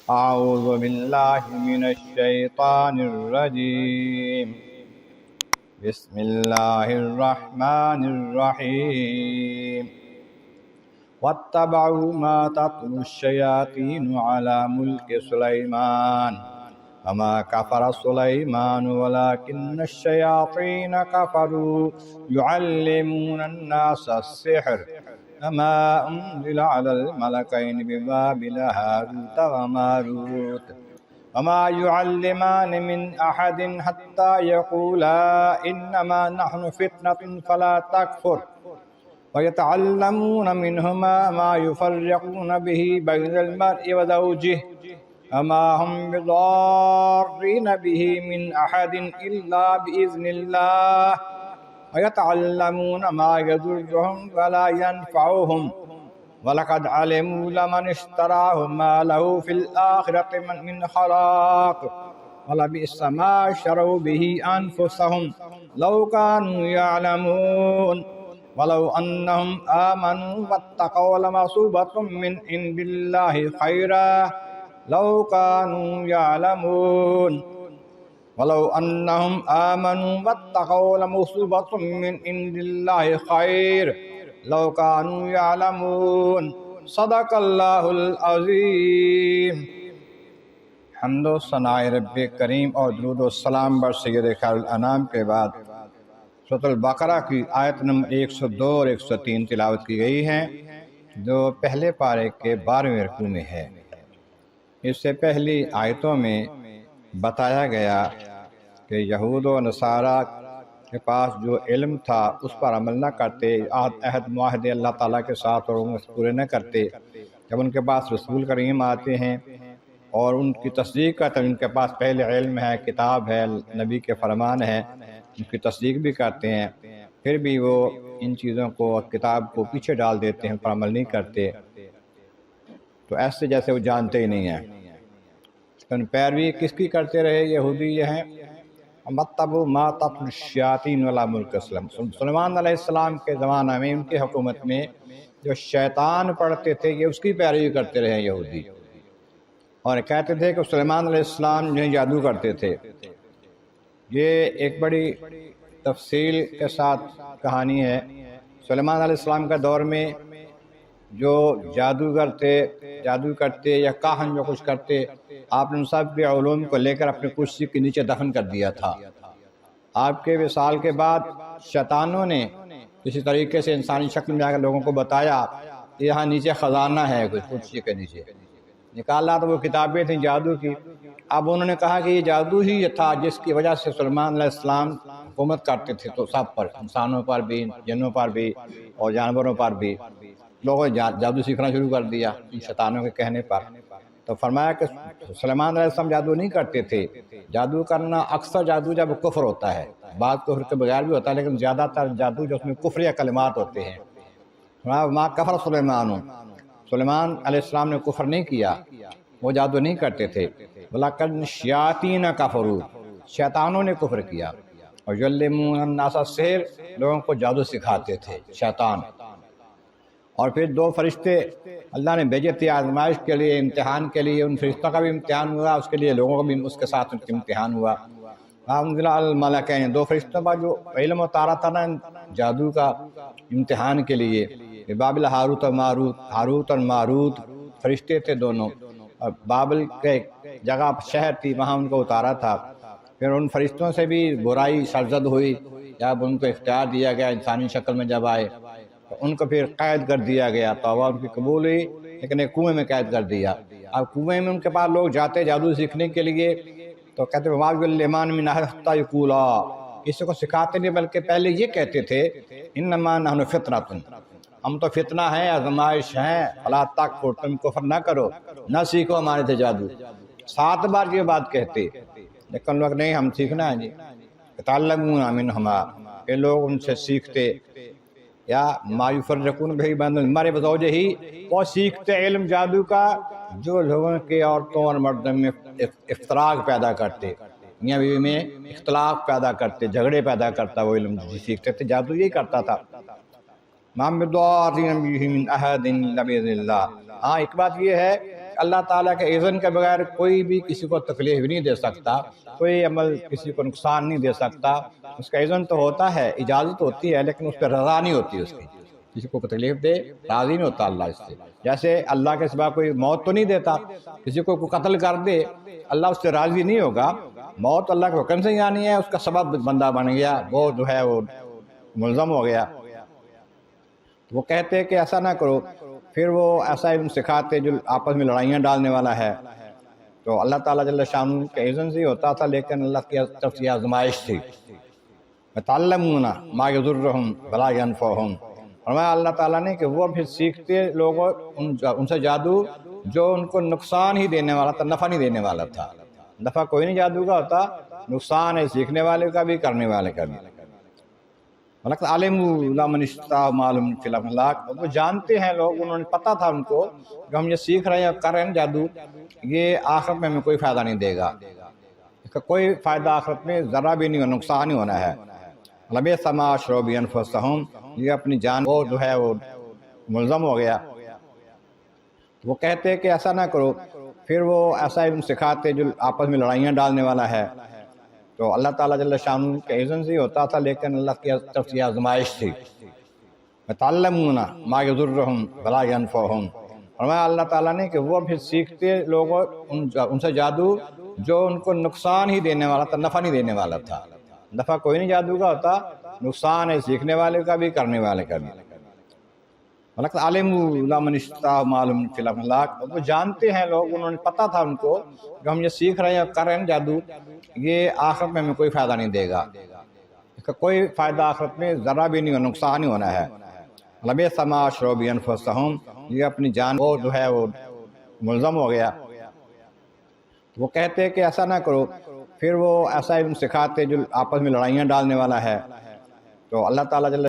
أعوذ بالله من الشيطان الرجيم. بسم الله الرحمن الرحيم. واتبعوا ما تتلو الشياطين على ملك سليمان وما كفر سليمان ولكن الشياطين كفروا يعلمون الناس السحر وما أنزل على الملكين ببابل هاروت وماروت وما يعلمان من أحد حتى يقولا إنما نحن فتنة فلا تكفر ويتعلمون منهما ما يفرقون به بين المرء وزوجه وما هم بضارين به من أحد إلا بإذن الله ويتعلمون ما يضرهم ولا ينفعهم وَلَقَدْ عَلِمُوا لَمَنِ اشْتَرَاهُ مَا لَهُ فِي الْآخِرَةِ مِنْ خَلَاقٍ وَلَبِئْسَ مَا شَرَوْا بِهِ أَنفُسَهُمْ لَوْ كَانُوا يَعْلَمُونَ وَلَوْ أَنَّهُمْ آمَنُوا وَاتَّقَوْا لَمَثُوبَةٌ مِنْ عِنْدِ اللَّهِ خَيْرٌ لَوْ كَانُوا يَعْلَمُونَ وَلَوْ أَنَّهُمْ آمَنُوا وَاتَّقَوْا لَمَثُوبَةٌ مِنْ عِنْدِ اللَّهِ خَيْرٌ لو كانوا يعلمون صدق اللہ العظیم۔ حمد و ثناء رب کریم اور درود و سلام بر سید خیر الانام کے بعد سورۃ البقرہ کی آیت نمبر 102 اور 103 تلاوت کی گئی ہیں، جو پہلے پارے کے 12ویں رکوع میں ہے۔ اس سے پہلی آیتوں میں بتایا گیا کہ یہود و نصارہ کے پاس جو علم تھا اس پر عمل نہ کرتے، عہد معاہدے اللہ تعالیٰ کے ساتھ اور ان پورے نہ کرتے۔ جب ان کے پاس رسول کریم آتے ہیں اور ان کی تصدیق کرتے ہیں، ان کے پاس پہلے علم ہے، کتاب ہے، نبی کے فرمان ہے، ان کی تصدیق بھی کرتے ہیں، پھر بھی وہ ان چیزوں کو، کتاب کو پیچھے ڈال دیتے ہیں، پر عمل نہیں کرتے، تو ایسے جیسے وہ جانتے ہی نہیں ہیں۔ پیروی کس کی کرتے رہے یہودی؟ یہ ہیں وَاتَّبَعُوا مَا تَتْلُو الشَّيَاطِينُ عَلَىٰ مُلْكِ سُلَيْمَانَ۔ سلیمان علیہ السلام کے زمانہ میں، ان کی حکومت میں جو شیطان پڑھتے تھے، یہ اس کی پیروی کرتے رہے یہودی، اور کہتے تھے کہ سلیمان علیہ السلام جو جادو کرتے تھے۔ یہ ایک بڑی تفصیل کے ساتھ کہانی ہے۔ سلیمان علیہ السلام کا دور میں جو جادوگر تھے، جادو کرتے یا کاہن جو کچھ کرتے، آپ نے ان سب کے علوم کو لے کر اپنے کرسی کے نیچے دفن کر دیا تھا۔ آپ کے وصال کے بعد شیطانوں نے کسی طریقے سے انسانی شکل میں آ کر لوگوں کو بتایا کہ یہاں نیچے خزانہ ہے، کچھ کرسی کے نیچے نکالا تو وہ کتابیں تھیں جادو کی۔ اب انہوں نے کہا کہ یہ جادو ہی تھا جس کی وجہ سے سلیمان علیہ السلام حکومت کرتے تھے، تو سب پر، انسانوں پر بھی، جنوں پر بھی اور جانوروں پر بھی۔ لوگوں نے جادو سیکھنا شروع کر دیا ان شیطانوں کے کہنے پر۔ تو فرمایا کہ سلیمان علیہ السلام جادو نہیں کرتے تھے۔ جادو کرنا، اکثر جادو جب کفر ہوتا ہے، بعض کفر کے بغیر بھی ہوتا ہے، لیکن زیادہ تر جادو جو اس میں کفر یا کلمات ہوتے ہیں۔ ما کفر سلیمان، سلیمان علیہ السلام نے کفر نہیں کیا، وہ جادو نہیں کرتے تھے۔ وَلَٰكِنَّ الشَّيَاطِينَ كَفَرُوا، شیطانوں نے کفر کیا۔ اور يُعَلِّمُونَ النَّاسَ السِّحْرَ، لوگوں کو جادو سکھاتے تھے شیطان۔ اور پھر 2 فرشتے اللہ نے بھیجے تھے آزمائش کے لیے، امتحان کے لیے۔ ان فرشتوں کا بھی امتحان ہوا، اس کے لیے لوگوں کا بھی اس کے ساتھ امتحان ہوا۔ انزل الملکین، 2 فرشتوں پر جو علم اتارا تھا نا جادو کا امتحان کے لیے، بابل ہاروت اور ماروت، ہاروت اور ماروت فرشتے تھے دونوں، اور بابل کے جگہ شہر تھی، وہاں ان کو اتارا تھا۔ پھر ان فرشتوں سے بھی برائی سرزد ہوئی، جب ان کو اختیار دیا گیا انسانی شکل میں جب آئے، تو ان کو پھر قید کر دیا گیا۔ توبہ ان کی قبول ہوئی، لیکن ایک کنویں میں قید کر دیا۔ اب کنویں میں ان کے پاس لوگ جاتے جادو سیکھنے کے لیے، تو کہتے وَمَا يُعَلِّمَانِ مِنْ أَحَدٍ حَتَّىٰ يَقُولَا، کسی کو سکھاتے نہیں بلکہ پہلے یہ کہتے تھے إِنَّمَا نَحْنُ فِتْنَةٌ، ہم تو فتنہ ہیں، آزمائش ہیں، فَلَا تَكْفُرْ، تم کفر نہ کرو، نہ سیکھو ہمارے سے جادو۔ 7 بار یہ بات کہتے، لیکن لوگ نہیں، ہم سیکھنا ہے جی۔ يَتَعَلَّمُونَ مِنْهُمَا، یہ لوگ ان سے سیکھتے، یا ما یفرقون بہ بین المرء وزوجہ، وہ سیکھتے علم جادو کا جو لوگوں کے عورتوں اور مردوں میں افتراق پیدا کرتے، میاں بیوی میں اختلاف پیدا کرتے، جھگڑے پیدا کرتا، وہ علم سیکھتے تھے، جادو یہی کرتا تھا۔ ما بضارین بہ من احد الا باذن اللہ۔ ہاں ایک بات یہ ہے اللہ تعالیٰ کے اذن کے بغیر کوئی بھی کسی کو تکلیف نہیں دے سکتا، کوئی عمل کسی کو نقصان نہیں دے سکتا۔ اس کا اذن تو ہوتا ہے، اجازت ہوتی ہے، لیکن اس پہ رضا نہیں ہوتی اس کی، کسی کو تکلیف دے راضی نہیں ہوتا اللہ اس سے۔ جیسے اللہ کے سوا کوئی موت تو نہیں دیتا، کسی کو کوئی قتل کر دے اللہ اس سے راضی نہیں ہوگا، موت اللہ کے حکم سے ہی آنی ہے، اس کا سبب بندہ بن گیا، وہ جو ہے وہ ملزم ہو گیا۔ وہ کہتے کہ ایسا نہ کرو، پھر وہ ایسا علم سکھاتے جو آپس میں لڑائیاں ڈالنے والا ہے۔ تو اللہ تعالیٰ جل شانہ کے اذن سے ہی ہوتا تھا، لیکن اللہ کی طرف سے آزمائش تھی۔ یتعلمون ما یضرہم ولا ینفعہم، فرمایا اللہ تعالیٰ نے کہ وہ پھر سیکھتے لوگوں ان سے جادو جو ان کو نقصان ہی دینے والا تھا، نفع نہیں دینے والا تھا۔ نفع کوئی نہیں جادو کا ہوتا، نقصان ہے سیکھنے والے کا بھی کرنے والے کا بھی۔ وَلَقَدْ عَلِمُوا لَمَنِ اشْتَرَاهُ مَا لَهُ فِي الْآخِرَةِ، وہ جانتے ہیں لوگ، انہوں نے پتہ تھا ان کو کہ ہم یہ سیکھ رہے ہیں اور کر رہے ہیں جادو، یہ آخرت میں ہمیں کوئی فائدہ نہیں دے گا، اس کا کوئی فائدہ آخرت میں ذرا بھی نہیں ہونا، نقصان ہی ہونا ہے۔ لَبِئْسَ مَا شَرَوْا بِهِ أَنفُسَهُمْ، یہ اپنی جان وہ جو ہے وہ ملزم ہو گیا۔ وہ کہتے کہ ایسا نہ کرو، پھر وہ ایسا علم سکھاتے جو آپس میں لڑائیاں ڈالنے والا ہے۔ تو اللہ تعالیٰ جل شانہ کے اذن سے ہی ہوتا تھا، لیکن اللہ کی طرف سے آزمائش تھی۔ یتعلمون ما یضرہم ولا ینفعہم، فرمایا اللہ تعالیٰ نے کہ وہ پھر سیکھتے لوگوں ان سے جادو جو ان کو نقصان ہی دینے والا تھا، نفع نہیں دینے والا تھا۔ نفع کوئی نہیں جادو کا ہوتا، نقصان ہے سیکھنے والے کا بھی کرنے والے کا بھی۔ وَلَقَدْ عَلِمُوا لَمَنِ اشْتَرَاهُ مَا لَهُ فِي الْآخِرَةِ، وہ جانتے ہیں لوگ، انہوں نے پتہ تھا ان کو کہ ہم یہ سیکھ رہے ہیں اور کر رہے ہیں جادو، یہ آخرت میں ہمیں کوئی فائدہ نہیں دے گا، اس کا کوئی فائدہ آخرت میں ذرا بھی نہیں ہونا، نقصان ہی ہونا ہے۔ لَبِئْسَ مَا شَرَوْا بِهِ أَنفُسَهُمْ، یہ اپنی جان وہ جو ہے وہ ملزم ہو گیا۔ وہ کہتے کہ ایسا نہ کرو، پھر وہ ایسا علم سکھاتے جو آپس میں لڑائیاں ڈالنے والا ہے۔ تو اللہ تعالیٰ جل